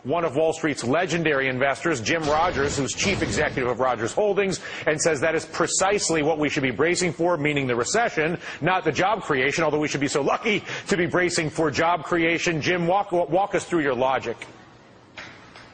one of Wall Street's legendary investors, Jim Rogers, who's chief executive of Rogers Holdings, and says that is precisely what we should be bracing for, meaning the recession, not the job creation, although we should be so lucky to be bracing for job creation. Jim, walk us through your logic.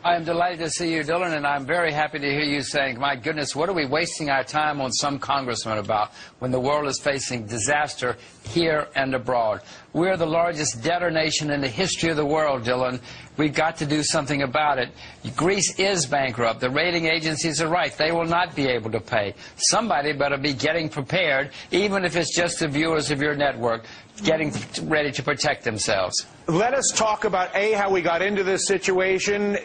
I am delighted to see you, Dylan, and I'm very happy to hear you saying, my goodness, what are we wasting our time on some congressman about when the world is facing disaster here and abroad? We're the largest debtor nation in the history of the world, Dylan. We've got to do something about it. Greece is bankrupt. The rating agencies are right. They will not be able to pay. Somebody better be getting prepared, even if it's just the viewers of your network, getting ready to protect themselves. Let us talk about, A, how we got into this situation,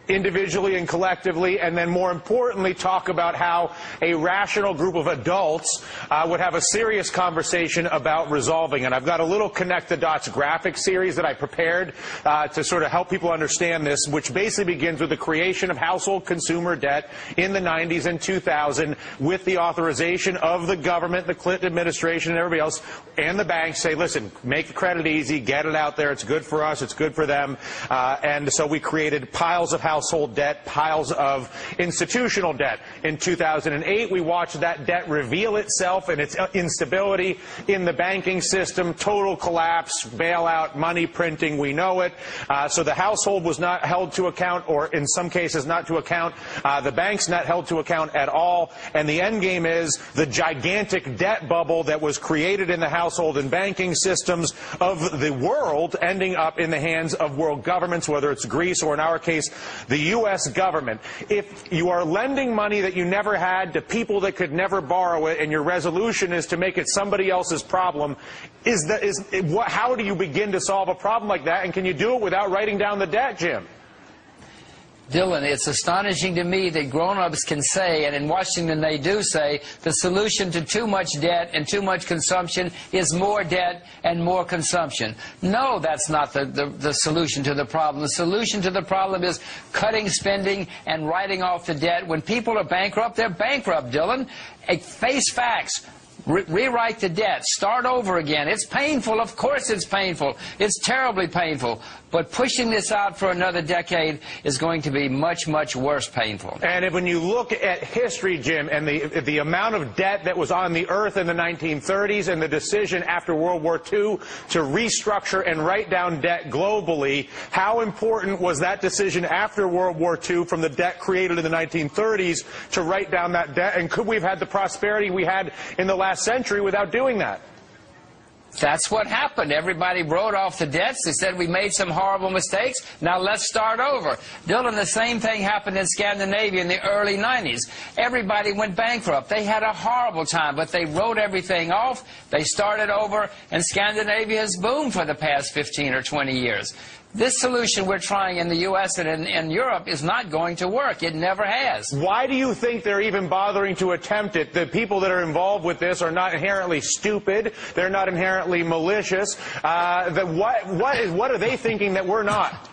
individually and collectively, and then more importantly talk about how a rational group of adults would have a serious conversation about resolving it. I've got a little connect the dots graphic series that I prepared to sort of help people understand this, which basically begins with the creation of household consumer debt in the 90s and 2000 with the authorization of the government, the Clinton administration and everybody else, and the banks say, listen, make the credit easy, get it out there, it's good for us, it's good for them, and so we created piles of household debt, piles of institutional debt. In 2008, we watched that debt reveal itself and its instability in the banking system, total collapse, bailout, money printing, we know it. So the household was not held to account, or in some cases not to account. The banks not held to account at all. And the end game is the gigantic debt bubble that was created in the household and banking systems of the world ending up in the hands of world governments, whether it's Greece or in our case, the U.S. government. If you are lending money that you never had to people that could never borrow it, and your resolution is to make it somebody else's problem, how do you begin to solve a problem like that? And can you do it without writing down the debt, Jim? Dylan, it's astonishing to me that grown-ups can say, and in Washington they do say, the solution to too much debt and too much consumption is more debt and more consumption. No, that's not the solution to the problem. The solution to the problem is cutting spending and writing off the debt. When people are bankrupt, they're bankrupt, Dylan. Face facts. Rewrite the debt. Start over again. It's painful. Of course it's painful. It's terribly painful. But pushing this out for another decade is going to be much, much worse painful. And when you look at history, Jim, and the amount of debt that was on the earth in the 1930s and the decision after World War II to restructure and write down debt globally, how important was that decision after World War II from the debt created in the 1930s to write down that debt? And could we have had the prosperity we had in the last century without doing that? That's what happened. Everybody wrote off the debts. They said we made some horrible mistakes. Now let's start over. Dylan, the same thing happened in Scandinavia in the early 90s. Everybody went bankrupt. They had a horrible time, but they wrote everything off. They started over, and Scandinavia has boomed for the past 15 or 20 years. This solution we're trying in the U.S. and in Europe is not going to work. It never has. Why do you think they're even bothering to attempt it? The people that are involved with this are not inherently stupid. They're not inherently malicious. What are they thinking that we're not?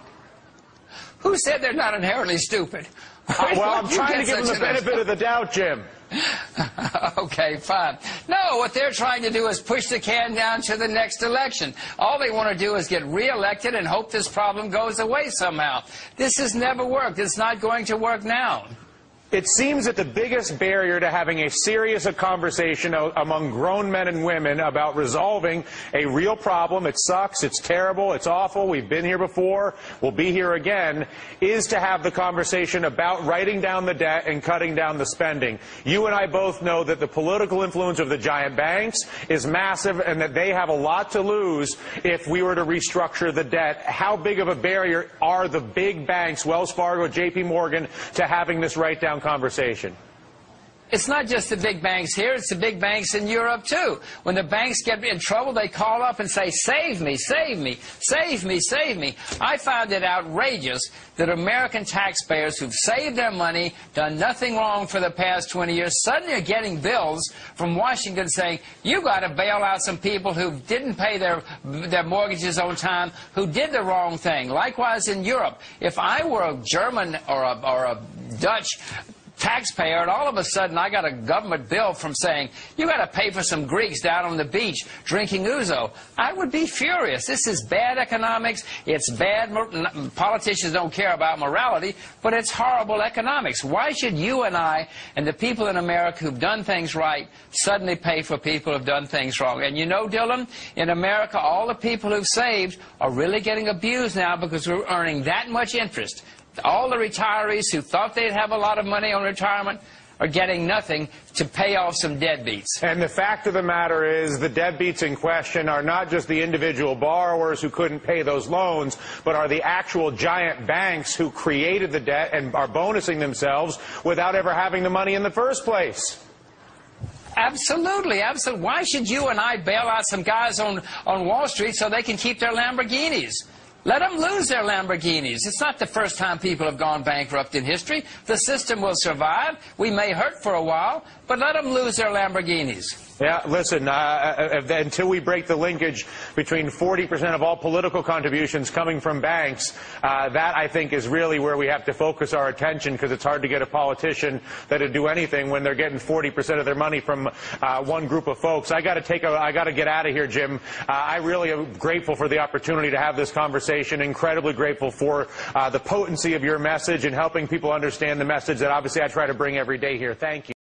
Who said they're not inherently stupid? Well, I'm trying to give them the benefit of the doubt, Jim. Okay, fine. No, what they're trying to do is push the can down to the next election. All they want to do is get reelected and hope this problem goes away somehow. This has never worked. It's not going to work now. It seems that the biggest barrier to having a serious conversation among grown men and women about resolving a real problem, it sucks, it's terrible, it's awful, we've been here before, we'll be here again, is to have the conversation about writing down the debt and cutting down the spending. You and I both know that the political influence of the giant banks is massive and that they have a lot to lose if we were to restructure the debt. How big of a barrier are the big banks, Wells Fargo, JP Morgan, to having this write-down conversation? It's not just the big banks here, it's the big banks in Europe too. When the banks get in trouble, they call up and say, save me, save me, save me, save me. I found it outrageous that American taxpayers who've saved their money, done nothing wrong for the past 20 years, suddenly are getting bills from Washington saying, you got to bail out some people who didn't pay their mortgages on time, who did the wrong thing. Likewise in Europe, if I were a German or a Dutch taxpayer, and all of a sudden I got a government bill from saying, you got to pay for some Greeks down on the beach drinking ouzo, I would be furious. This is bad economics. It's bad. Politicians don't care about morality, but it's horrible economics. Why should you and I and the people in America who've done things right suddenly pay for people who've done things wrong? And you know, Dylan, in America, all the people who've saved are really getting abused now because we're earning that much interest. All the retirees who thought they'd have a lot of money on retirement are getting nothing to pay off some deadbeats. And the fact of the matter is the deadbeats in question are not just the individual borrowers who couldn't pay those loans, but are the actual giant banks who created the debt and are bonusing themselves without ever having the money in the first place. Absolutely, absolutely. Why should you and I bail out some guys on Wall Street so they can keep their Lamborghinis? Let them lose their Lamborghinis. It's not the first time people have gone bankrupt in history. The system will survive. We may hurt for a while, but let them lose their Lamborghinis. Yeah, listen, until we break the linkage between 40% of all political contributions coming from banks, that, I think, is really where we have to focus our attention, because it's hard to get a politician that'll do anything when they're getting 40% of their money from one group of folks. I got to get out of here, Jim. I really am grateful for the opportunity to have this conversation, incredibly grateful for the potency of your message and helping people understand the message that obviously I try to bring every day here. Thank you.